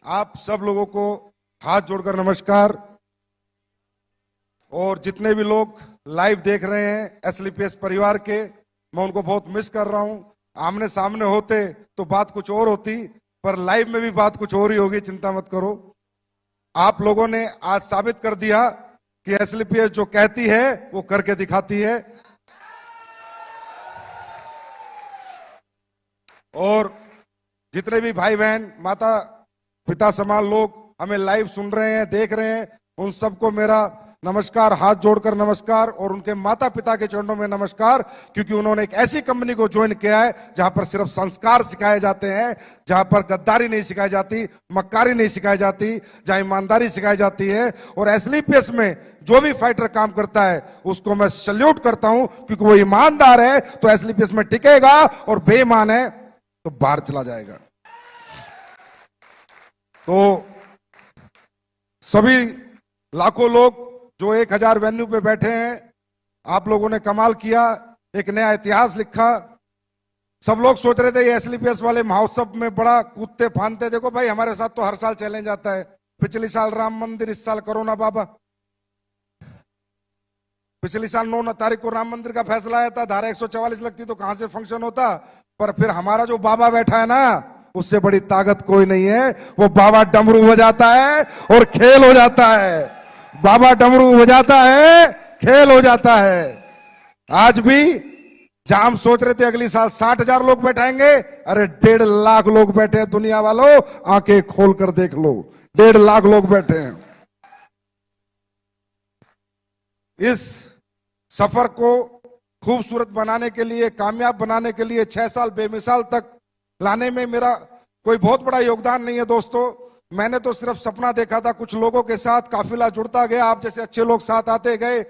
आप सब लोगों को हाथ जोड़कर नमस्कार। और जितने भी लोग लाइव देख रहे हैं एसलीपीएस परिवार के, मैं उनको बहुत मिस कर रहा हूं। आमने सामने होते तो बात कुछ और होती, पर लाइव में भी बात कुछ और ही होगी, चिंता मत करो। आप लोगों ने आज साबित कर दिया कि एसलीपीएस जो कहती है वो करके दिखाती है। और जितने भी भाई बहन माता पिता समान लोग हमें लाइव सुन रहे हैं, देख रहे हैं, उन सबको मेरा नमस्कार, हाथ जोड़कर नमस्कार। और उनके माता पिता के चरणों में नमस्कार, क्योंकि उन्होंने एक ऐसी कंपनी को ज्वाइन किया है जहां पर सिर्फ संस्कार सिखाए जाते हैं, जहां पर गद्दारी नहीं सिखाई जाती, मक्कारी नहीं सिखाई जाती, जहां ईमानदारी सिखाई जाती है। और एसलीपीएस में जो भी फाइटर काम करता है उसको मैं सल्यूट करता हूं, क्योंकि वो ईमानदार है तो एसलीपीएस में टिकेगा, और बेईमान है तो बाहर चला जाएगा। तो सभी लाखों लोग जो 1000 वेन्यू पे बैठे हैं, आप लोगों ने कमाल किया, एक नया इतिहास लिखा। सब लोग सोच रहे थे ये एसलीपीएस वाले महोत्सव में बड़ा कूदते फांदते। देखो भाई, हमारे साथ तो हर साल चैलेंज आता है। पिछले साल राम मंदिर, इस साल कोरोना बाबा। पिछली साल 9 तारीख को राम मंदिर का फैसला आया था, धारा 144 लगती तो कहां से फंक्शन होता। पर फिर हमारा जो बाबा बैठा है ना, उससे बड़ी ताकत कोई नहीं है। वो बाबा डमरू बजाता है और खेल हो जाता है। बाबा डमरू बजाता है, खेल हो जाता है। आज भी जहां हम सोच रहे थे अगली साल 60,000 लोग बैठाएंगे, अरे 1.5 लाख लोग बैठे हैं। दुनिया वालों, आंखें खोल कर देख लो, 1.5 लाख लोग बैठे हैं। इस सफर को खूबसूरत बनाने के लिए, कामयाब बनाने के लिए 6 साल बेमिसाल तक लाने में मेरा कोई बहुत बड़ा योगदान नहीं है दोस्तों। मैंने तो सिर्फ सपना देखा था, कुछ लोगों के साथ काफिला जुड़ता गया, आप जैसे अच्छे लोग साथ आते गए।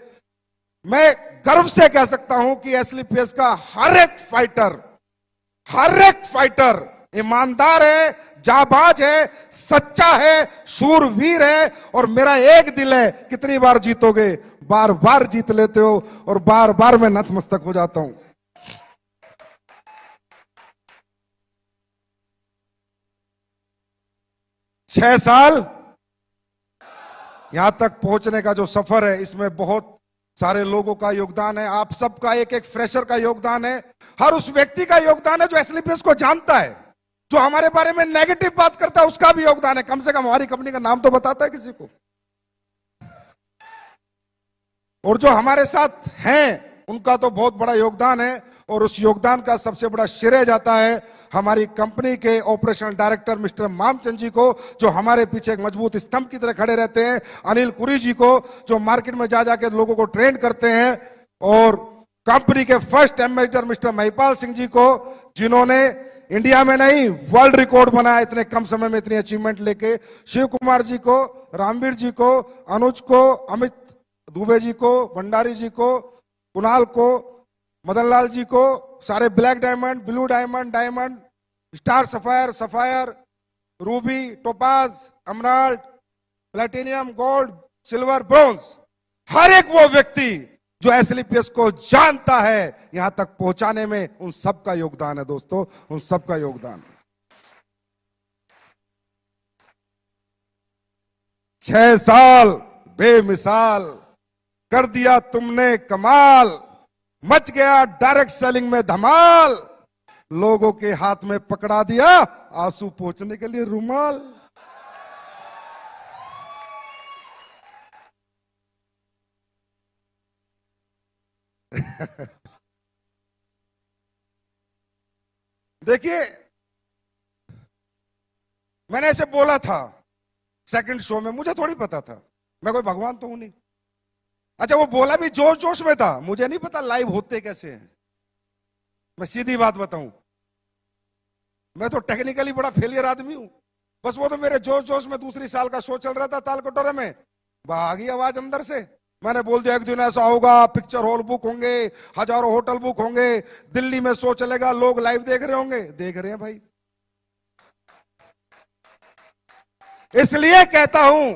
मैं गर्व से कह सकता हूं कि एसलीपीएस का हर एक फाइटर ईमानदार है, जाबाज है, सच्चा है, शूरवीर है। और मेरा एक दिल है, कितनी बार जीतोगे? बार बार जीत लेते हो, और बार बार मैं नतमस्तक हो जाता हूं। 6 साल यहां तक पहुंचने का जो सफर है, इसमें बहुत सारे लोगों का योगदान है। आप सबका, एक एक फ्रेशर का योगदान है, हर उस व्यक्ति का योगदान है जो एसलीपीएस को जानता है, जो हमारे बारे में नेगेटिव बात करता है, उसका भी योगदान है। कम से कम हमारी कंपनी का नाम तो बताता है किसी को। और जो हमारे साथ हैं उनका तो बहुत बड़ा योगदान है। और उस योगदान का सबसे बड़ा श्रेय जाता है हमारी कंपनी के ऑपरेशनल डायरेक्टर मिस्टर मामचंद जी को, जो हमारे पीछे एक मजबूत स्तंभ की तरह खड़े रहते हैं। अनिल कुरी जी को, जो मार्केट में जा जाके लोगों को ट्रेन करते हैं। और कंपनी के first ambassador mister Mahipal Singh ji को, जिन्होंने इंडिया में नहीं वर्ल्ड रिकॉर्ड बनाया इतने कम समय में इतनी अचीवमेंट लेके। शिव कुमार जी को, रामवीर जी को, अनुज को, अमित दुबे जी को, भंडारी जी को, कुणाल को, मदन लाल जी को, सारे black diamond, blue diamond, diamond, star sapphire, sapphire, ruby, topaz, emerald, platinum, gold, silver, bronze, हर एक वो व्यक्ति जो एसलीपीएस को जानता है, यहां तक पहुंचाने में उन सबका योगदान है दोस्तों, उन सबका योगदान। 6 साल बेमिसाल कर दिया तुमने कमाल, मच गया डायरेक्ट सेलिंग में धमाल, लोगों के हाथ में पकड़ा दिया आंसू पोंछने के लिए रुमाल। देखिए, मैंने ऐसे बोला था सेकंड शो में, मुझे थोड़ी पता था, मैं कोई भगवान तो हूं नहीं। अच्छा, वो बोला भी जोश जोश में था, मुझे नहीं पता लाइव होते कैसे हैं। मैं सीधी बात बताऊं, मैं तो टेक्निकली बड़ा फेलियर आदमी हूं। बस वो तो मेरे जोश जोश में दूसरी साल का शो चल रहा था ताल कटोरे में, भागी आवाज अंदर से। मैंने बोल दिया एक दिन ऐसा होगा, पिक्चर हॉल बुक होंगे, हजारों होटल बुक होंगे, दिल्ली में शो चलेगा, लोग लाइव देख रहे होंगे। देख रहे हैं भाई। इसलिए कहता हूं,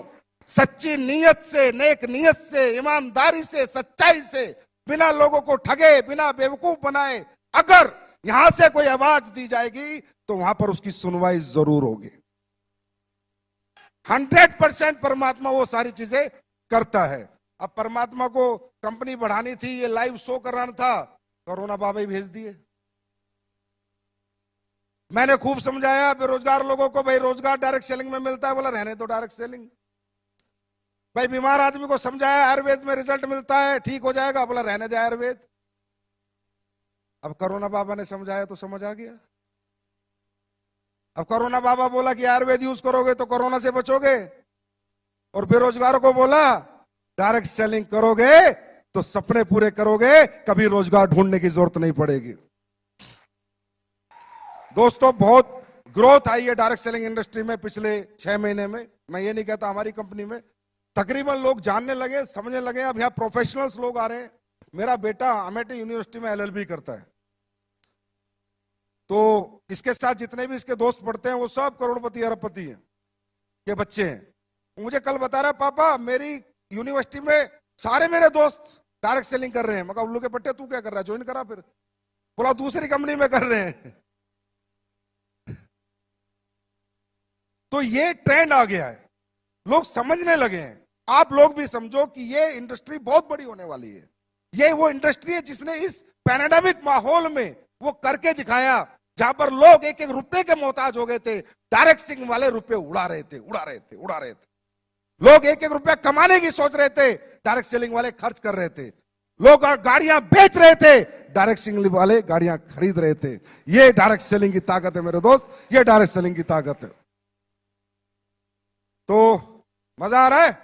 सच्ची नीयत से, नेक नीयत से, ईमानदारी से, सच्चाई से, बिना लोगों को ठगे, बिना बेवकूफ बनाए, अगर यहां से कोई आवाज दी जाएगी तो वहां पर उसकी सुनवाई जरूर होगी। 100% परमात्मा वो सारी चीजें करता है। अब परमात्मा को कंपनी बढ़ानी थी, ये लाइव शो कराना था, कोरोना बाबा ही भेज दिए। मैंने खूब समझाया बेरोजगार लोगों को, भाई रोजगार डायरेक्ट सेलिंग में मिलता है, बोला रहने दो डायरेक्ट सेलिंग। भाई बीमार आदमी को समझाया आयुर्वेद में रिजल्ट मिलता है, ठीक हो जाएगा, बोला रहने दे आयुर्वेद। अब कोरोना बाबा ने समझाया तो समझ आ गया। अब कोरोना बाबा बोला कि आयुर्वेद यूज करोगे तो कोरोना से बचोगे, और बेरोजगारों को बोला डायरेक्ट सेलिंग करोगे तो सपने पूरे करोगे, कभी रोजगार ढूंढने की जरूरत नहीं पड़ेगी। दोस्तों बहुत ग्रोथ आई है डायरेक्ट सेलिंग इंडस्ट्री में पिछले 6 महीने में। मैं ये नहीं कहता हमारी कंपनी में, तकरीबन लोग जानने लगे, समझने लगे। अब यहाँ प्रोफेशनल्स लोग आ रहे हैं। मेरा बेटा अमेठी यूनिवर्सिटी में एलएलबी करता है, तो इसके साथ जितने भी इसके दोस्त पढ़ते हैं वो सब करोड़पति अरबपति हैं के बच्चे हैं। मुझे कल बता रहा पापा मेरी यूनिवर्सिटी में सारे मेरे दोस्त डायरेक्ट सेलिंग कर रहे हैं। मैं कहा उल्लू के पट्टे तू क्या कर रहा है, ज्वाइन करा। फिर बोला दूसरी कंपनी में कर रहे हैं। तो ये ट्रेंड आ गया है, लोग समझने लगे हैं। आप लोग भी समझो कि ये इंडस्ट्री बहुत बड़ी होने वाली है। ये वो इंडस्ट्री है जिसने इस पैंडेमिक माहौल में वो करके दिखाया, जहां पर लोग एक एक रुपए के मोहताज हो गए थे। डायरेक्ट सेलिंग वाले रुपए उड़ा रहे थे। लोग एक एक रुपया कमाने की सोच रहे थे, डायरेक्ट सेलिंग वाले खर्च कर रहे थे। लोग गाड़ियां बेच रहे थे, डायरेक्ट सेलिंग वाले गाड़ियां खरीद रहे थे। ये डायरेक्ट सेलिंग की ताकत है मेरे दोस्त, ये डायरेक्ट सेलिंग की ताकत है। तो मजा आ रहा है।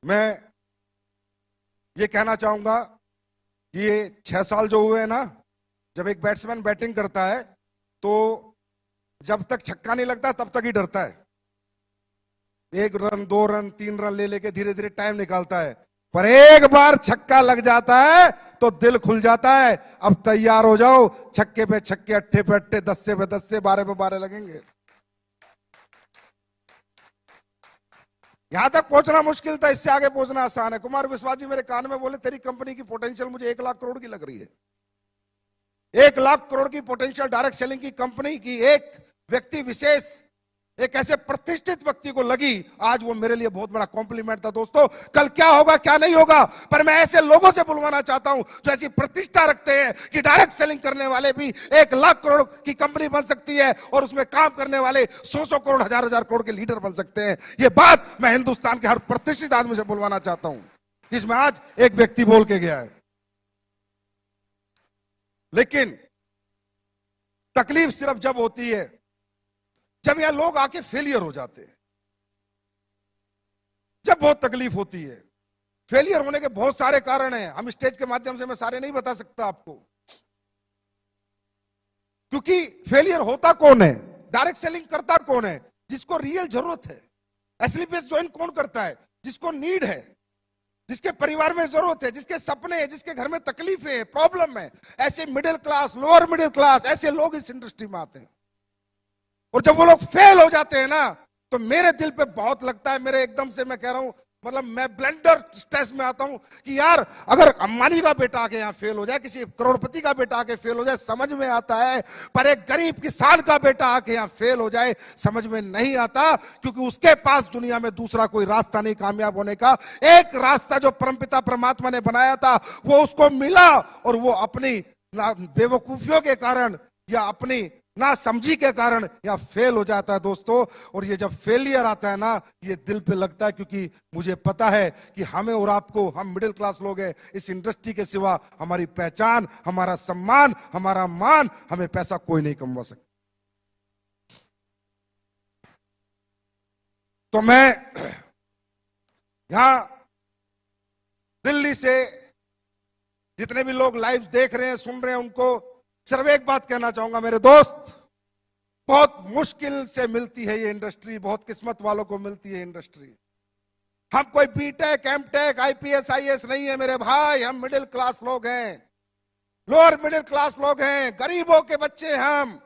मैं ये कहना चाहूंगा कि ये 6 साल जो हुए हैं ना, जब एक बैट्समैन बैटिंग करता है तो जब तक छक्का नहीं लगता तब तक ही डरता है। 1 रन 2 रन 3 रन ले लेके धीरे धीरे टाइम निकालता है, पर एक बार छक्का लग जाता है तो दिल खुल जाता है। अब तैयार हो जाओ, छक्के पे छक्के, अट्ठे पे अट्ठे, 10 पे 10, 12 पे 12 लगेंगे। यहां तक पहुंचना मुश्किल था, इससे आगे पहुंचना आसान है। कुमार विश्वास जी मेरे कान में बोले तेरी कंपनी की पोटेंशियल मुझे 1 लाख करोड़ की लग रही है। 1 लाख करोड़ की पोटेंशियल डायरेक्ट सेलिंग की कंपनी की एक व्यक्ति विशेष, एक ऐसे प्रतिष्ठित व्यक्ति को लगी। आज वो मेरे लिए बहुत बड़ा कॉम्प्लीमेंट था। दोस्तों कल क्या होगा क्या नहीं होगा, पर मैं ऐसे लोगों से बुलवाना चाहता हूं जो ऐसी प्रतिष्ठा रखते हैं कि डायरेक्ट सेलिंग करने वाले भी 1 लाख करोड़ की कंपनी बन सकती है, और उसमें काम करने वाले 100 करोड़, 1000 करोड़ के लीडर बन सकते हैं। ये बात मैं हिंदुस्तान के हर प्रतिष्ठित आदमी से बुलवाना चाहता हूं, जिसमें आज एक व्यक्ति बोल के गया है। लेकिन तकलीफ सिर्फ जब होती है जब यहां लोग आके फेलियर हो जाते हैं, जब बहुत तकलीफ होती है। फेलियर होने के बहुत सारे कारण हैं, हम स्टेज के माध्यम से मैं सारे नहीं बता सकता आपको, क्योंकि फेलियर होता कौन है, डायरेक्ट सेलिंग करता कौन है, जिसको रियल जरूरत है। एसएलपीएस ज्वाइन कौन करता है, जिसको नीड है, जिसके परिवार में जरूरत है, जिसके सपने है, जिसके घर में तकलीफें है, प्रॉब्लम है। ऐसे middle class, lower middle class, ऐसे लोग इस इंडस्ट्री में आते हैं। और जब वो लोग फेल हो जाते हैं ना, तो मेरे दिल पे बहुत लगता है। मेरे एकदम से मैं कह रहा हूं, मतलब मैं ब्लेंडर स्ट्रेस में आता हूं कि यार अगर अंबानी का बेटा आके यहां फेल हो जाए, किसी करोड़पति का बेटा आके फेल हो जाए, समझ में आता है। पर एक गरीब किसान का बेटा आके यहां फेल हो जाए, समझ में नहीं आता, क्योंकि उसके पास दुनिया में दूसरा कोई रास्ता नहीं कामयाब होने का। एक रास्ता जो परमपिता परमात्मा ने बनाया था वो उसको मिला, और वो अपनी बेवकूफियों के कारण या अपनी ना समझी के कारण या फेल हो जाता है दोस्तों। और ये जब फेलियर आता है ना, ये दिल पे लगता है, क्योंकि मुझे पता है कि हमें और आपको, हम मिडिल क्लास लोग हैं, इस इंडस्ट्री के सिवा हमारी पहचान, हमारा सम्मान, हमारा मान, हमें पैसा कोई नहीं कमवा सकता। तो मैं यहां दिल्ली से जितने भी लोग लाइव देख रहे हैं, सुन रहे हैं, उनको सिर्फ एक बात कहना चाहूंगा मेरे दोस्त, बहुत मुश्किल से मिलती है ये इंडस्ट्री, बहुत किस्मत वालों को मिलती है इंडस्ट्री। हम कोई बीटेक, एमटेक, आईपीएस, आईएएस नहीं है मेरे भाई, हम मिडिल क्लास लोग हैं, लोअर मिडिल क्लास लोग हैं, गरीबों के बच्चे हम।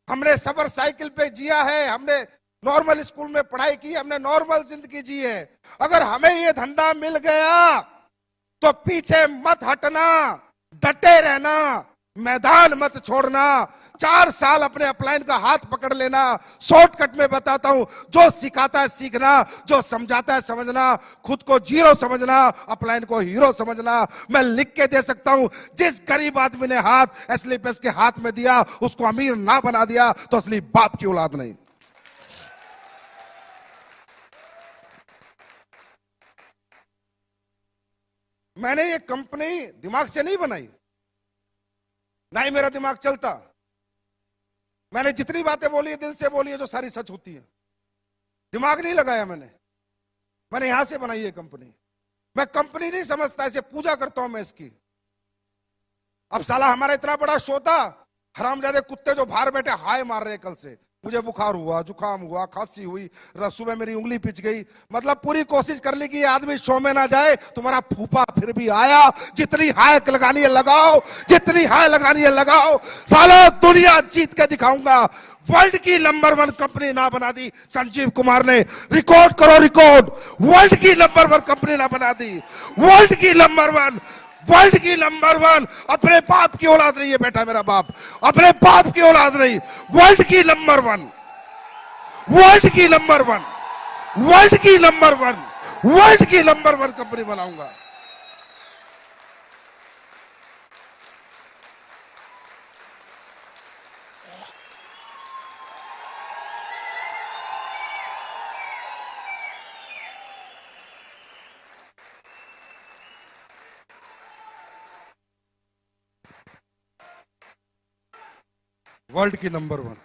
हमने सफर साइकिल पे जिया है, हमने नॉर्मल स्कूल में पढ़ाई की, हमने नॉर्मल जिंदगी जी है। अगर हमें ये धंधा मिल गया तो पीछे मत हटना, डटे रहना। मैदान मत छोड़ना। 4 साल अपने अपलाइन का हाथ पकड़ लेना। शॉर्टकट में बताता हूं, जो सिखाता है सीखना, जो समझाता है समझना, खुद को जीरो समझना, अपलाइन को हीरो समझना। मैं लिख के दे सकता हूं, जिस गरीब आदमी ने हाथ एसलीपीएस के हाथ में दिया उसको अमीर ना बना दिया तो असली बाप की औलाद नहीं। मैंने ये कंपनी दिमाग से नहीं बनाई, ना ही मेरा दिमाग चलता। मैंने जितनी बातें बोली है दिल से बोली है, जो सारी सच होती है। दिमाग नहीं लगाया मैंने यहां से बनाई है कंपनी। मैं कंपनी नहीं समझता, इसे पूजा करता हूं मैं इसकी। अब साला हमारा इतना बड़ा शो था, हरामजादे कुत्ते जो बाहर बैठे हाय मार रहे कल से। मुझे बुखार हुआ, जुकाम हुआ, खांसी हुई, सुबह मेरी उंगली पिच गई। मतलब पूरी कोशिश कर ली कि ये आदमी शो में ना जाए। तुम्हारा फूफा फिर भी आया। जितनी हाय लगानी है लगाओ, जितनी हाय लगानी है लगाओ। साला दुनिया जीत के दिखाऊंगा। वर्ल्ड की नंबर 1 कंपनी ना बना दी संजीव कुमार ने। रिकॉर्ड करो रिकॉर्ड, वर्ल्ड की नंबर 1 कंपनी ना बना दी। वर्ल्ड की नंबर 1, वर्ल्ड की नंबर 1। अपने बाप की औलाद नहीं है बेटा, मेरा बाप अपने बाप की औलाद नहीं। वर्ल्ड की नंबर 1, वर्ल्ड की नंबर 1, वर्ल्ड की नंबर 1, वर्ल्ड की नंबर 1 कंपनी बनाऊंगा। वर्ल्ड की नंबर 1।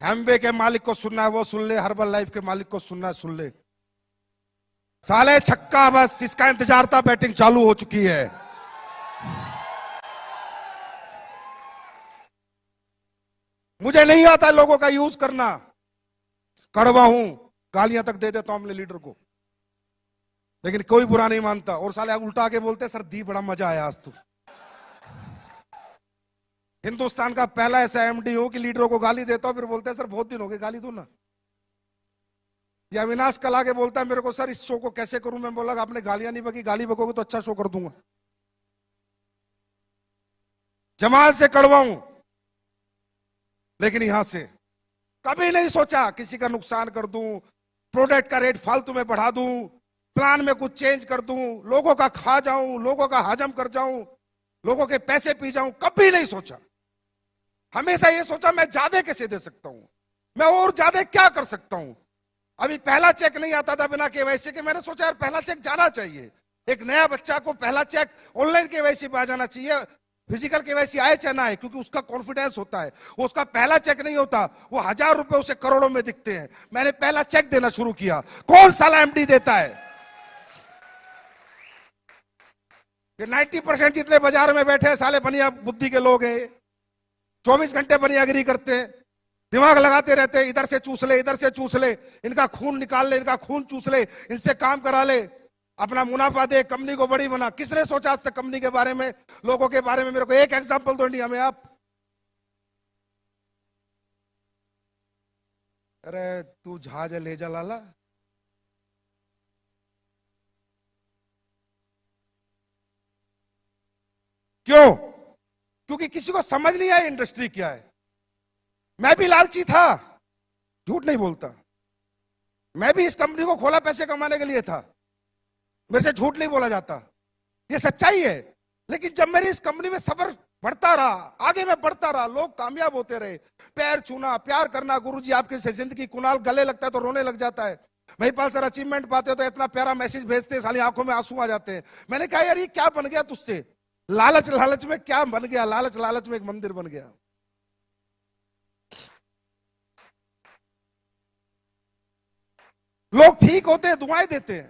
एमवे के मालिक को सुनना है वो सुन ले, हर्बल लाइफ के मालिक को सुनना है सुन ले। साले छक्का, बस इसका इंतजार था, बैटिंग चालू हो चुकी है। मुझे नहीं आता लोगों का यूज करना। कड़वा हूं, गालियां तक दे देता हूं अपने लीडर को, लेकिन कोई बुरा नहीं मानता। और साले उल्टा आके बोलते सर दी बड़ा मजा आया आज तो। हिंदुस्तान का पहला ऐसा एमडी हूं कि लीडरों को गाली देता हूं, फिर बोलते हैं सर बहुत दिन हो गए गाली दो ना। या अविनाश कल आके बोलता है मेरे को सर इस शो को कैसे करूं। मैं बोला आपने गालियां नहीं बकी, गाली बकोगे तो अच्छा शो कर दूंगा। जमाल से कड़वा हूं, लेकिन यहां से कभी नहीं सोचा किसी का नुकसान कर दूं, प्रोडक्ट का रेट फालतू में बढ़ा दूं, प्लान में कुछ चेंज कर दूं, लोगों का खा जाऊं, लोगों का हजम कर जाऊं, लोगों के पैसे पी जाऊं। कभी नहीं सोचा। हमेशा ये सोचा मैं ज्यादा कैसे दे सकता हूं, मैं और ज्यादा क्या कर सकता हूं। अभी पहला चेक नहीं आता था बिना केवाईसी के। मैंने सोचा यार पहला चेक जाना चाहिए। एक नया बच्चा को पहला चेक ऑनलाइन केवाईसी पे आ जाना चाहिए, फिजिकल केवाईसी आए चाहे ना आए, क्योंकि उसका कॉन्फिडेंस होता है। उसका पहला चेक नहीं होता, वो 1000 रुपए उसे करोड़ों में दिखते हैं। मैंने पहला चेक देना शुरू किया। कौन साला एमडी देता है? ये 90% जितने बाजार में बैठे साले बनिया बुद्धि के लोग हैं। 24 घंटे बनियागिरी करते हैं, दिमाग लगाते रहते हैं, इधर से चूस ले, इधर से चूस ले, इनका खून निकाल ले, इनका खून चूस ले, इनसे काम करा ले, अपना मुनाफा दे, कंपनी को बड़ी बना। किसने सोचा आज तक कंपनी के बारे में, लोगों के बारे में? मेरे को एक एग्जांपल दो इंडिया में आप। अरे तू जहाज ले जा लाला। क्यों? क्योंकि किसी को समझ नहीं आया इंडस्ट्री क्या है। मैं भी लालची था, झूठ नहीं बोलता। मैं भी इस कंपनी को खोला पैसे कमाने के लिए था, मेरे से झूठ नहीं बोला जाता, ये सच्चाई है। लेकिन जब मेरी इस कंपनी में सफर बढ़ता रहा, आगे मैं बढ़ता रहा, लोग कामयाब होते रहे, पैर छूना, प्यार करना। गुरुजी आपकी से जिंदगी, कुणाल गले लगता है तो रोने लग जाता है, महिपाल सर अचीवमेंट पाते हो तो इतना प्यारा मैसेज भेजते हैं, साली आंखों में आंसू आ जाते हैं। मैंने कहा यार ये क्या बन गया तुझसे? लालच लालच में क्या बन गया? लालच लालच में एक मंदिर बन गया। लोग ठीक होते हैं, दुआएं देते हैं,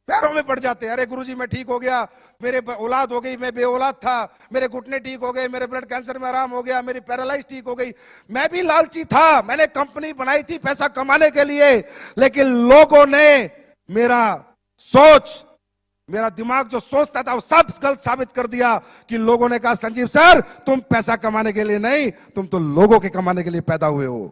पैरों में पड़ जाते हैं। अरे गुरुजी मैं ठीक हो गया, मेरे औलाद हो गई, मैं बे औलाद था, मेरे घुटने ठीक हो गए, मेरे ब्लड कैंसर में आराम हो गया, मेरी पैरालाइज ठीक हो गई। मैं भी लालची था, मैंने कंपनी बनाई थी पैसा कमाने के लिए, लेकिन लोगों ने मेरा सोच, मेरा दिमाग जो सोचता था वो सब गलत साबित कर दिया। कि लोगों ने कहा संजीव सर तुम पैसा कमाने के लिए नहीं, तुम तो लोगों के कमाने के लिए पैदा हुए हो।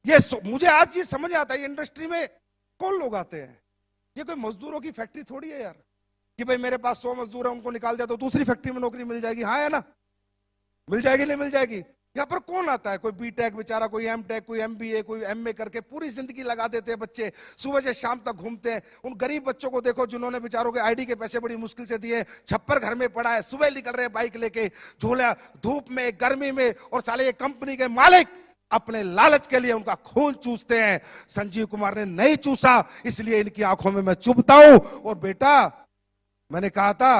ये मुझे आज ये समझ आता है इंडस्ट्री में कौन लोग आते हैं? ये कोई मजदूरों की फैक्ट्री थोड़ी है यार कि भाई मेरे पास 100 मजदूर है, उनको निकाल दिया तो दूसरी फैक्ट्री में नौकरी मिल जाएगी। हाँ है ना? मिल जाएगी नहीं मिल जाएगी? यहाँ पर कौन आता है? कोई बीटेक बेचारा, कोई एमटेक, कोई एमबीए, कोई एमए करके पूरी जिंदगी लगा देते हैं बच्चे, सुबह से शाम तक घूमते हैं। उन गरीब बच्चों को देखो जिन्होंने बेचारों के आईडी के पैसे बड़ी मुश्किल से दिए, छप्पर घर में पड़ा है, सुबह निकल रहे हैं बाइक लेके, झोला धूप में गर्मी में, और साले ये कंपनी के मालिक अपने लालच के लिए उनका खून चूसते हैं। संजीव कुमार ने नहीं चूसा, इसलिए इनकी आंखों में मैं चुभता हूं। और बेटा, मैंने कहा था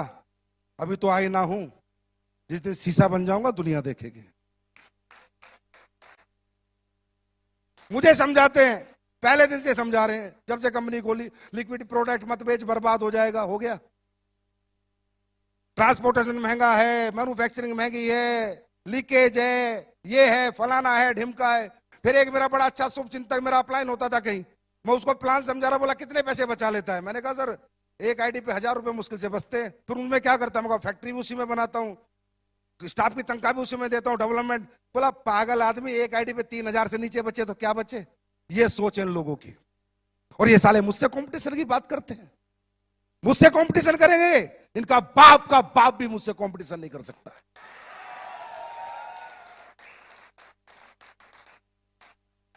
अभी तो आई ना हूं, जिस दिन शीशा बन जाऊंगा दुनिया देखेगी। मुझे समझाते हैं, पहले दिन से समझा रहे हैं, जब से कंपनी खोली, लिक्विड प्रोडक्ट मत बेच, बर्बाद हो जाएगा। हो गया? ट्रांसपोर्टेशन महंगा है, मैन्युफैक्चरिंग महंगी है, लीकेज है, ये है, फलाना है, ढिमका है। फिर एक मेरा बड़ा अच्छा शुभ चिंतक मेरा अपलाइन होता था कहीं, मैं उसको प्लान समझा रहा, बोला कितने पैसे बचा लेता है? मैंने कहा सर एक आईडी पे 1000 रुपए मुश्किल से बचते हैं। फिर उनमें क्या करता है? फैक्ट्री भी उसी में बनाता हूँ, स्टाफ की तनख्वाह भी उसी में देता हूं, डेवलपमेंट। बोला पागल आदमी, एक आईडी पे 3000 से नीचे बचे तो क्या बचे? ये सोच इन लोगों की। और ये साले मुझसे कंपटीशन की बात करते हैं, मुझसे कंपटीशन करेंगे? इनका बाप का बाप भी मुझसे कंपटीशन नहीं कर सकता है।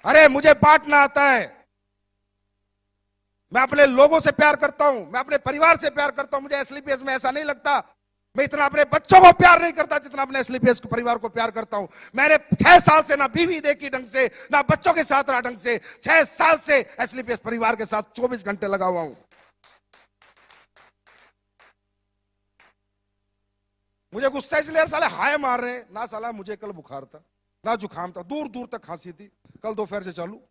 अरे मुझे बांटना आता है, मैं अपने लोगों से प्यार करता हूं, मैं अपने परिवार से प्यार करता हूं। मुझे एसलीपीएस में ऐसा नहीं लगता मैं इतना अपने बच्चों को प्यार नहीं करता जितना अपने एसलीपीएस के परिवार को प्यार करता हूं। मैंने 6 साल से ना बीवी देखी ढंग से, ना बच्चों के साथ रहा ढंग से। 6 साल से एसलीपीएस परिवार के साथ 24 घंटे लगा हुआ हूं। मुझे गुस्सा इसलिए साले हाय मार रहे हैं ना, साला मुझे कल बुखार था ना जुकाम था, दूर दूर तक खांसी थी, कल दोपहर से चालू,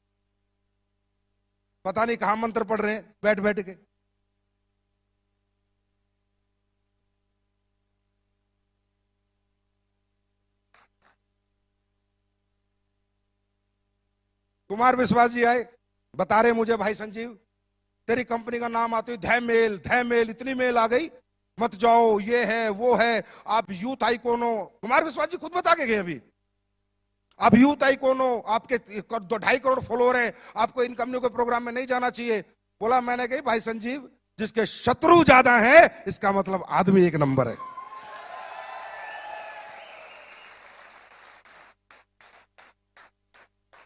पता नहीं कहां मंत्र पढ़ रहे हैं बैठ बैठ के। कुमार विश्वास जी आए, बता रहे मुझे भाई संजीव तेरी कंपनी का नाम आते ही धैमेल धैमेल इतनी मेल आ गई, मत जाओ, ये है वो है, आप यूथ आइकॉन हो। कुमार विश्वास जी खुद बता के गए अभी, आप यूथ आइकॉन हो, आपके 2.5 करोड़ फॉलोअर हैं, आपको इन कंपनियों के प्रोग्राम में नहीं जाना चाहिए। बोला मैंने कही भाई संजीव जिसके शत्रु ज्यादा है इसका मतलब आदमी एक नंबर है।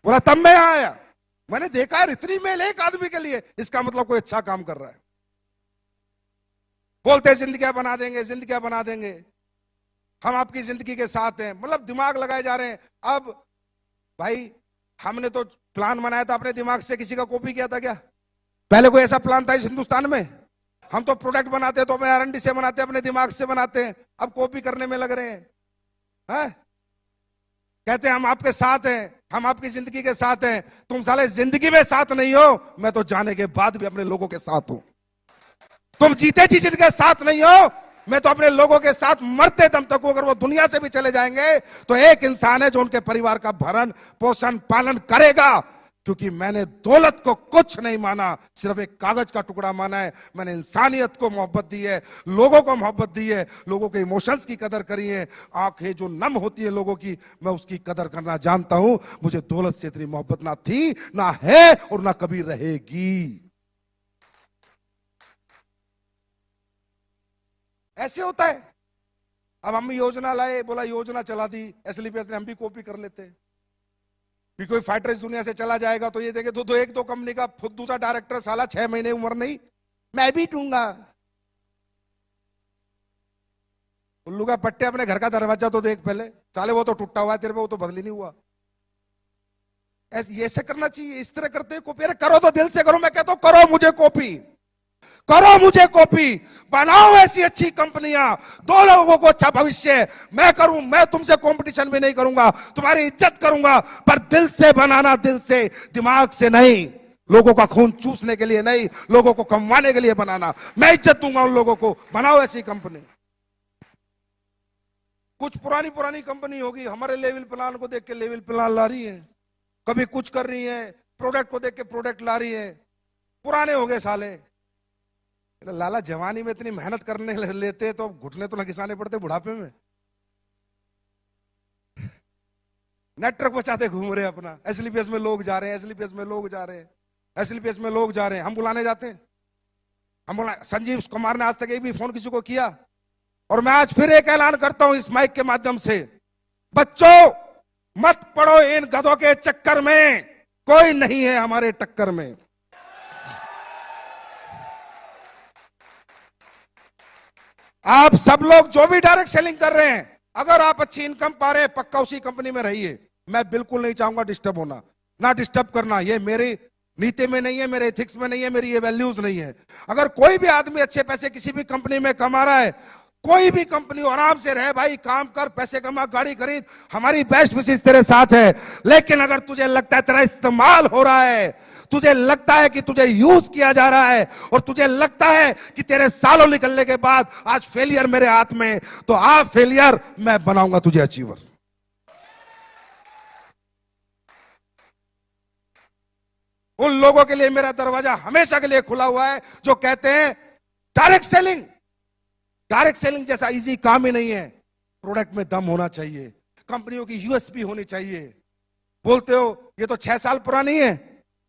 बोला तब मैं आया, मैंने देखा है इतनी मेल एक आदमी के लिए, इसका मतलब कोई अच्छा काम कर रहा है। बोलते जिंदगियां बना देंगे, जिंदगियां बना देंगे, हम आपकी जिंदगी के साथ हैं, मतलब दिमाग लगाए जा रहे हैं। अब भाई हमने तो प्लान बनाया था अपने दिमाग से, किसी का कॉपी किया था क्या? पहले कोई ऐसा प्लान था इस हिंदुस्तान में? हम तो प्रोडक्ट बनाते हैं तो अपने R&D से बनाते हैं, अपने दिमाग से बनाते हैं, अब कॉपी करने में लग रहे हैं, है? कहते हैं हम आपके साथ हैं, हम आपकी जिंदगी के साथ हैं। तुम साले जिंदगी में साथ नहीं हो, मैं तो जाने के बाद भी अपने लोगों के साथ हूं। तुम जीते जी जिनके साथ नहीं हो, मैं तो अपने लोगों के साथ मरते दम तक हूं। अगर वो दुनिया से भी चले जाएंगे तो एक इंसान है जो उनके परिवार का भरण पोषण पालन करेगा, क्योंकि मैंने दौलत को कुछ नहीं माना, सिर्फ एक कागज का टुकड़ा माना है। मैंने इंसानियत को मोहब्बत दी है, लोगों को मोहब्बत दी है, लोगों के इमोशंस की कदर करी है। आंखें जो नम होती है लोगों की, मैं उसकी कदर करना जानता हूं। मुझे दौलत से इतनी मोहब्बत ना थी, ना है और ना कभी रहेगी। ऐसे होता है। अब हम योजना लाए, बोला योजना चला दी एसलीपीएस ने, हम भी कॉपी कर लेते हैं कि कोई फाइटर इस दुनिया से चला जाएगा तो ये देखे तो एक दो कंपनी का फुद्दू सा डायरेक्टर साला 6 महीने उम्र नहीं, मैं भी टूंगा। उल्लू का पट्टे, अपने घर का दरवाजा तो देख पहले, साले वो तो टूटा हुआ है तेरे पे, वो तो बदली नहीं हुआ। ऐसे करना चाहिए, इस तरह करते हैं कॉपी। अरे करो तो दिल से करो, मैं कहता हूं करो मुझे कॉपी, करो मुझे कॉपी, बनाओ ऐसी अच्छी कंपनियां, दो लोगों को अच्छा भविष्य मैं करूं। मैं तुमसे कंपटीशन भी नहीं करूंगा, तुम्हारी इज्जत करूंगा, पर दिल से बनाना, दिल से, दिमाग से नहीं। लोगों का खून चूसने के लिए नहीं, लोगों को कमवाने के लिए बनाना। मैं इज्जत दूंगा उन लोगों को, बनाओ ऐसी कंपनी। कुछ पुरानी पुरानी कंपनी होगी, हमारे लेवल प्लान को देख के लेवल प्लान ला रही है, कभी कुछ कर रही है, प्रोडक्ट को देख के प्रोडक्ट ला रही है। पुराने हो गए साले। लाला जवानी में इतनी मेहनत करने लेते तो घुटने तो न घिसाने पड़ते बुढ़ापे में। नेटवर्क बचाते घूम रहे अपना, एसलीपीएस में लोग जा रहे हैं, एसलीपीएस में लोग जा रहे हैं। एसएलपीएस में लोग जा रहे हैं, हम बुलाने जाते हैं? हम बोला संजीव कुमार ने आज तक एक भी फोन किसी को किया? और मैं आज फिर एक ऐलान करता हूं इस माइक के माध्यम से, बच्चों मत पड़ो इन गधों के चक्कर में, कोई नहीं है हमारे टक्कर में। आप सब लोग जो भी डायरेक्ट सेलिंग कर रहे हैं, अगर आप अच्छी इनकम पा रहे हैं, पक्का उसी कंपनी में रहिए। मैं बिल्कुल नहीं चाहूंगा डिस्टर्ब होना, ना डिस्टर्ब करना, ये मेरी नीति में नहीं है, मेरे एथिक्स में नहीं है, मेरी ये वैल्यूज नहीं है। अगर कोई भी आदमी अच्छे पैसे किसी भी कंपनी में कमा रहा है, कोई भी कंपनी, आराम से रहे भाई, काम कर, पैसे कमा, गाड़ी खरीद, हमारी बेस्ट विशेष तेरे साथ है। लेकिन अगर तुझे लगता है तेरा इस्तेमाल हो रहा है, तुझे लगता है कि तुझे यूज किया जा रहा है, और तुझे लगता है कि तेरे सालों निकलने के बाद आज फेलियर मेरे हाथ में, तो आप फेलियर, मैं बनाऊंगा तुझे अचीवर। उन लोगों के लिए मेरा दरवाजा हमेशा के लिए खुला हुआ है जो कहते हैं डायरेक्ट सेलिंग, डायरेक्ट सेलिंग जैसा इजी काम ही नहीं है। प्रोडक्ट में दम होना चाहिए, कंपनियों की यूएसपी होनी चाहिए। बोलते हो ये तो 6 साल पुरानी है,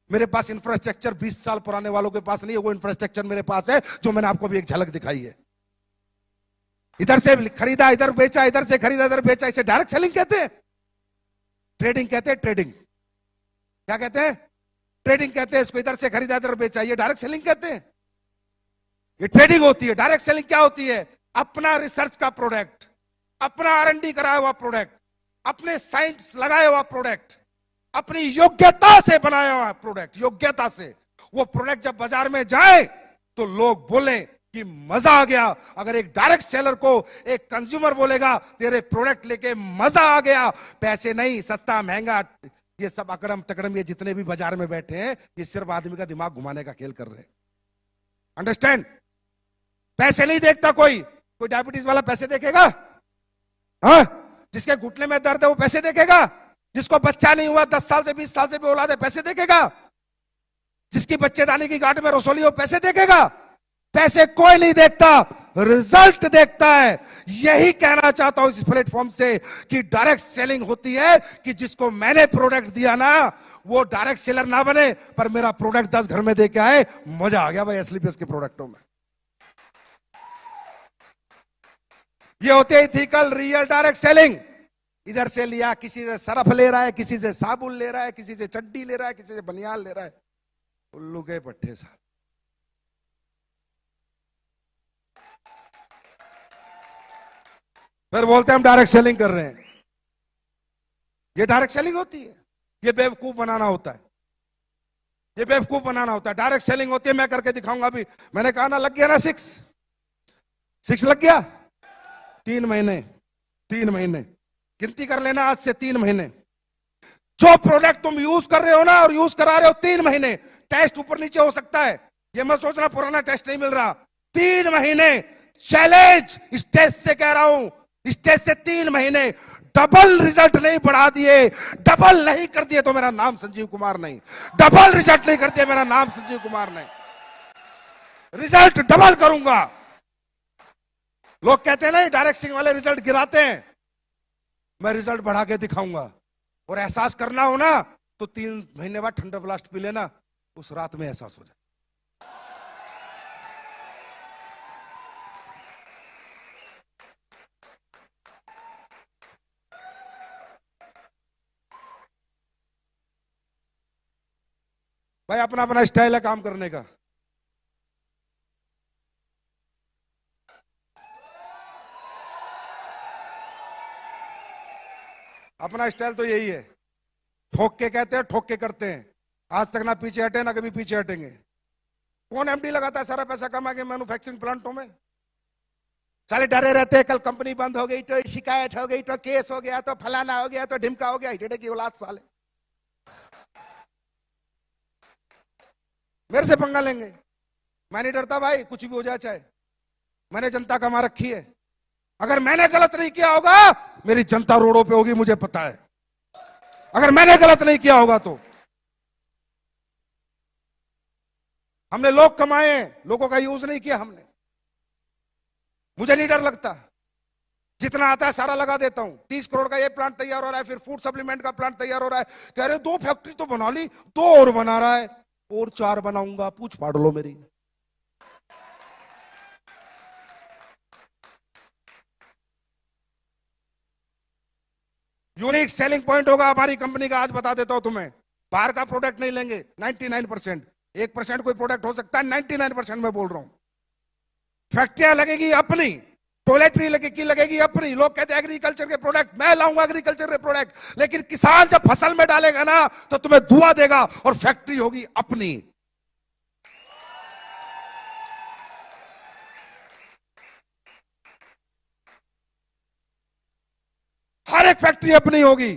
मेरे पास इंफ्रास्ट्रक्चर 20 साल पुराने वालों के पास नहीं है, वो इंफ्रास्ट्रक्चर मेरे पास है जो मैंने आपको भी एक झलक दिखाई है। इधर से खरीदा, इधर बेचा, इधर से खरीदा, इधर बेचा, इसे डायरेक्ट सेलिंग कहते हैं। ट्रेडिंग कहते हैं, ट्रेडिंग। क्या कहते हैं? ट्रेडिंग कहते हैं इसको। इधर से खरीदा, इधर बेचा, ये डायरेक्ट सेलिंग कहते हैं। ये ट्रेडिंग होती है। डायरेक्ट सेलिंग क्या होती है? अपना रिसर्च का प्रोडक्ट, अपना R&D कराया हुआ प्रोडक्ट, अपने साइंस लगाया हुआ प्रोडक्ट, अपनी योग्यता से बनाया हुआ प्रोडक्ट, योग्यता से वो प्रोडक्ट जब बाजार में जाए तो लोग बोले कि मजा आ गया। अगर एक डायरेक्ट सेलर को एक कंज्यूमर बोलेगा तेरे प्रोडक्ट लेके मजा आ गया, पैसे नहीं, सस्ता महंगा, ये सब अकड़म तकड़म, ये जितने भी बाजार में बैठे हैं, ये सिर्फ आदमी का दिमाग घुमाने का खेल कर रहे हैं। अंडरस्टैंड? पैसे नहीं देखता कोई। कोई डायबिटीज वाला पैसे देखेगा? हाँ? जिसके घुटने में दर्द है वो पैसे देखेगा? जिसको बच्चा नहीं हुआ 10 साल से 20 साल से भी औलाद है, पैसे देखेगा? जिसकी बच्चेदानी की गांठ में रसोली हो, पैसे देखेगा? पैसे कोई नहीं देखता, रिजल्ट देखता है। यही कहना चाहता हूं इस प्लेटफॉर्म से कि डायरेक्ट सेलिंग होती है कि जिसको मैंने प्रोडक्ट दिया ना, वो डायरेक्ट सेलर ना बने, पर मेरा प्रोडक्ट 10 घर में दे के आए, मजा आ गया भाई एसएलपीएस के प्रोडक्टों में। ये होते ही इथिकल रियल डायरेक्ट सेलिंग। इधर से लिया, किसी से सरफ ले रहा है, किसी से साबुन ले रहा है, किसी से चड्डी ले रहा है, किसी से बनियान ले रहा है, उल्लू के पट्टे साहब। फिर बोलते हैं हम डायरेक्ट सेलिंग कर रहे हैं। ये डायरेक्ट सेलिंग होती है? ये बेवकूफ बनाना होता है, ये बेवकूफ बनाना होता है। डायरेक्ट सेलिंग होती है, मैं करके दिखाऊंगा। अभी मैंने कहा ना, लग गया ना 6 लग गया। 3 महीने, 3 महीने गिनती कर लेना, आज से 3 महीने। जो प्रोडक्ट तुम यूज कर रहे हो ना और यूज करा रहे हो 3 महीने, टेस्ट ऊपर नीचे हो सकता है, ये मत सोचना पुराना टेस्ट नहीं मिल रहा। 3 महीने चैलेंज, स्टेज से कह रहा हूं, स्टेज से 3 महीने डबल रिजल्ट नहीं बढ़ा दिए, डबल नहीं कर दिए तो मेरा नाम संजीव कुमार नहीं। डबल रिजल्ट नहीं कर दिया, मेरा नाम संजीव कुमार नहीं। रिजल्ट डबल करूंगा। लोग कहते हैं ना डायरेक्ट सेलिंग वाले रिजल्ट गिराते हैं, मैं रिजल्ट बढ़ा के दिखाऊंगा। और एहसास करना हो ना तो 3 महीने बाद ठंडा ब्लास्ट पी लेना, उस रात में एहसास हो जाए। भाई अपना अपना स्टाइल है काम करने का। अपना स्टाइल तो यही है, ठोक के कहते हैं, ठोक के करते हैं। आज तक ना पीछे हटे ना कभी पीछे हटेंगे। कौन एमडी लगाता है सारा पैसा कमा के मैन्युफैक्चरिंग प्लांटों में? साले डरे रहते हैं, कल कंपनी बंद हो गई तो शिकायत हो गई तो केस हो गया तो फलाना हो गया तो ढिमका हो गया। हिजड़े की औलाद साले मेरे से पंगा लेंगे। मैं नहीं डरता भाई, कुछ भी हो जाए चाहे। मैंने जनता कमा रखी है, अगर मैंने गलत नहीं किया होगा मेरी जनता रोडों पे होगी, मुझे पता है। अगर मैंने गलत नहीं किया होगा तो हमने लोग कमाए, लोगों का यूज नहीं किया हमने। मुझे नहीं डर लगता, जितना आता है सारा लगा देता हूं। 30 करोड़ का ये प्लांट तैयार हो रहा है, फिर फूड सप्लीमेंट का प्लांट तैयार हो रहा है। कह रहे 2 फैक्ट्री तो बना ली, 2 और बना रहा है। और 4 बनाऊंगा, पूछ फाड़ लो मेरी। यूनिक सेलिंग पॉइंट होगा हमारी कंपनी का, आज बता देता हूं तुम्हें। बाहर का प्रोडक्ट नहीं लेंगे 99%, 1% कोई प्रोडक्ट हो सकता है, 99% मैं बोल रहा हूं। फैक्ट्रियां लगेगी अपनी, टॉयलेटरी लगेगी अपनी। लोग कहते हैं एग्रीकल्चर के प्रोडक्ट, मैं लाऊंगा एग्रीकल्चर के प्रोडक्ट, लेकिन किसान जब फसल में डालेगा ना तो तुम्हें दुआ देगा, और फैक्ट्री होगी अपनी। हर एक फैक्ट्री अपनी होगी,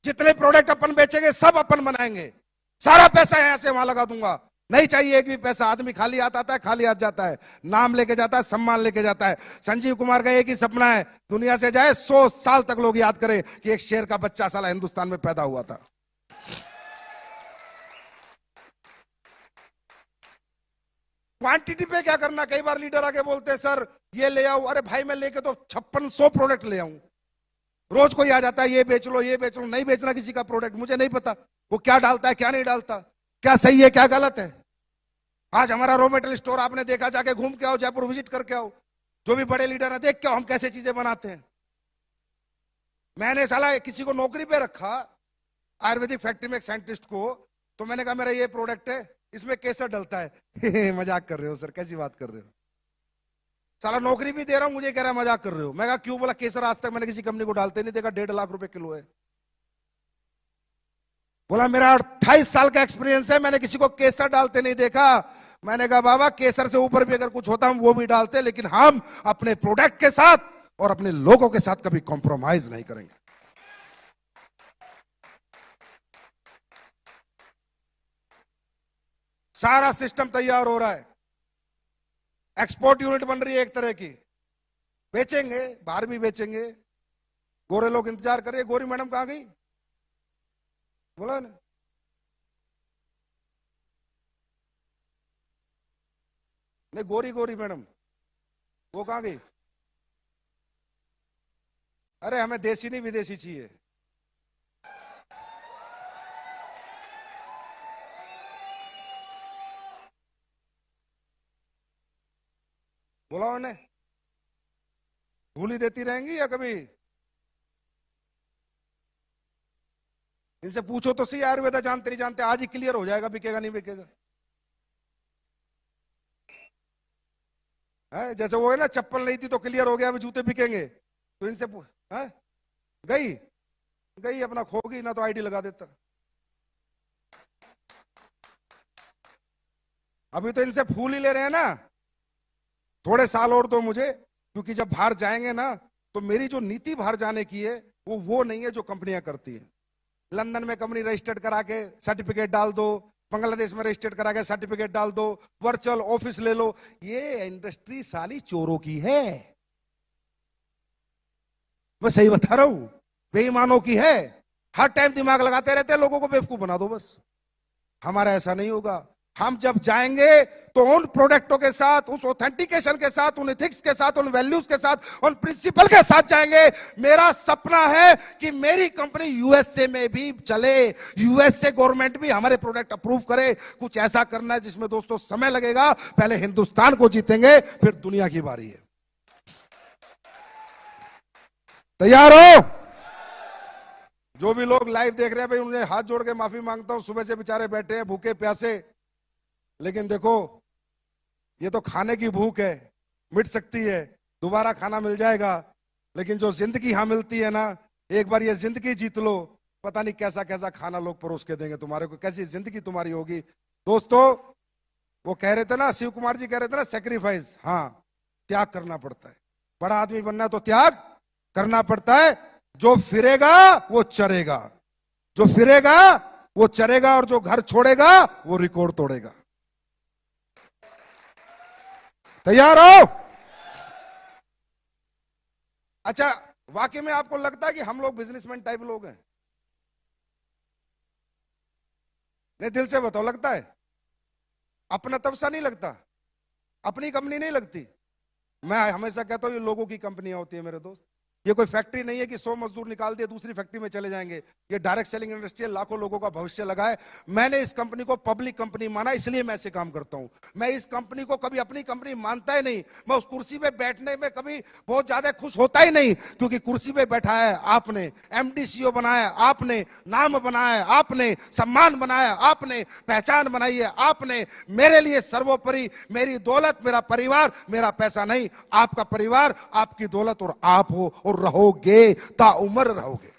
जितने प्रोडक्ट अपन बेचेंगे सब अपन बनाएंगे, सारा पैसा यहां से वहां लगा दूंगा, नहीं चाहिए एक भी पैसा। आदमी खाली हाथ आता है, खाली हाथ जाता है, नाम लेके जाता है, सम्मान लेके जाता है। संजीव कुमार का एक ही सपना है, दुनिया से जाए 100 साल तक लोग याद करें कि एक शेर का बच्चा साला हिंदुस्तान में पैदा हुआ था। क्वांटिटी पे क्या करना, कई बार लीडर आके बोलते हैं सर ये ले आओ, अरे भाई मैं लेके तो 5600 प्रोडक्ट ले आऊं। रोज कोई आ जाता है ये बेच लो ये बेच लो, नहीं बेचना किसी का प्रोडक्ट, मुझे नहीं पता वो क्या डालता है क्या नहीं डालता, क्या सही है क्या गलत है। आज हमारा रॉ मटेरियल स्टोर आपने देखा, जाके घूम के आओ, जयपुर विजिट करके आओ, जो भी बड़े लीडर है देख के आओ हम कैसे चीजें बनाते हैं। मैंने साला किसी को नौकरी पे रखा आयुर्वेदिक फैक्ट्री में, एक साइंटिस्ट को, तो मैंने कहा मेरा ये प्रोडक्ट है, इसमें केसर डलता है। मजाक कर रहे हो सर, कैसी बात कर रहे हो, साला नौकरी भी दे रहा हूं, मुझे कह रहा है मजाक कर रहे हो। मैं कहा क्यों, बोला केसर आज तक मैंने किसी कंपनी को डालते नहीं देखा, 1.5 लाख रुपए किलो है। बोला मेरा 28 साल का एक्सपीरियंस है, मैंने किसी को केसर डालते नहीं देखा। मैंने कहा बाबा केसर से ऊपर भी अगर कुछ होता हम वो भी डालते, लेकिन हम अपने प्रोडक्ट के साथ और अपने लोगों के साथ कभी कॉम्प्रोमाइज नहीं करेंगे। सारा सिस्टम तैयार हो रहा है, एक्सपोर्ट यूनिट बन रही है एक तरह की, बेचेंगे बाहर भी बेचेंगे। गोरे लोग इंतजार कर रहे हैं, गोरी मैडम कहां गई, बोला ना। नहीं गोरी गोरी मैडम वो कहां गई, अरे हमें देसी नहीं विदेशी चाहिए। बोला उन्हें, भूली देती रहेंगी या कभी, इनसे पूछो तो सही, आयुर्वेदा जानते नहीं जानते, आज ही क्लियर हो जाएगा बिकेगा नहीं बिकेगा। है जैसे वो है ना, चप्पल नहीं थी तो क्लियर हो गया अभी जूते बिकेंगे, तो इनसे है गई गई अपना खोगी ना, तो आईडी लगा देता। अभी तो इनसे फूल ही ले रहे हैं ना, थोड़े साल और तो मुझे, क्योंकि जब बाहर जाएंगे ना तो मेरी जो नीति बाहर जाने की है वो नहीं है जो कंपनियां करती हैं। लंदन में कंपनी रजिस्टर्ड करा के सर्टिफिकेट डाल दो, बांग्लादेश में रजिस्टर्ड करा के सर्टिफिकेट डाल दो, वर्चुअल ऑफिस ले लो, ये इंडस्ट्री साली चोरों की है, मैं सही बता रहा हूं, बेईमानों की है। हर टाइम दिमाग लगाते रहते हैं, लोगों को बेवकूफ बना दो बस। हमारा ऐसा नहीं होगा, हम जब जाएंगे तो उन प्रोडक्टों के साथ, उस ऑथेंटिकेशन के साथ, उन एथिक्स के साथ, उन वैल्यूज के साथ, उन प्रिंसिपल के साथ जाएंगे। मेरा सपना है कि मेरी कंपनी यूएसए में भी चले, यूएसए गवर्नमेंट भी हमारे प्रोडक्ट अप्रूव करे। कुछ ऐसा करना है जिसमें दोस्तों समय लगेगा, पहले हिंदुस्तान को जीतेंगे फिर दुनिया की बारी है। तैयार हो? जो भी लोग लाइव देख रहे हैं भाई, उन्हें हाथ जोड़ के माफी मांगता हूं, सुबह से बेचारे बैठे हैं भूखे प्यासे, लेकिन देखो ये तो खाने की भूख है, मिट सकती है, दोबारा खाना मिल जाएगा, लेकिन जो जिंदगी यहां मिलती है ना, एक बार ये जिंदगी जीत लो, पता नहीं कैसा कैसा खाना लोग परोस के देंगे तुम्हारे को, कैसी जिंदगी तुम्हारी होगी। दोस्तों वो कह रहे थे ना, शिव कुमार जी कह रहे थे ना, सेक्रीफाइस, हाँ त्याग करना पड़ता है, बड़ा आदमी बनना है तो त्याग करना पड़ता है। जो फिरेगा वो चरेगा, जो फिरेगा वो चरेगा, और जो घर छोड़ेगा वो रिकॉर्ड तोड़ेगा। तैयार हो? अच्छा वाकई में आपको लगता है कि हम लोग बिजनेसमैन टाइप लोग हैं? नहीं दिल से बताओ, लगता है? अपना तब सा नहीं लगता, अपनी कंपनी नहीं लगती। मैं हमेशा कहता हूं ये लोगों की कंपनियां होती है मेरे दोस्त, ये कोई फैक्ट्री नहीं है कि 100 मजदूर निकाल दिए दूसरी फैक्ट्री में चले जाएंगे। ये डायरेक्ट सेलिंग इंडस्ट्री है, लाखों लोगों का भविष्य लगा है। मैंने इस कंपनी को पब्लिक कंपनी माना, इसलिए मैं ऐसे काम करता हूं। मैं इस कंपनी को कभी अपनी कंपनी मानता ही नहीं। मैं उस कुर्सी पे बैठने में कभी बहुत ज्यादा खुश होता ही नहीं, क्योंकि कुर्सी पे बैठा है आपने, एमडी सीईओ बनाया आपने, नाम बनाया आपने, सम्मान बनाया आपने, पहचान बनाई है आपने। मेरे लिए सर्वोपरि मेरी दौलत, मेरा परिवार, मेरा पैसा नहीं, आपका परिवार, आपकी दौलत और आप हो, और रहोगे, ताउम्र रहोगे।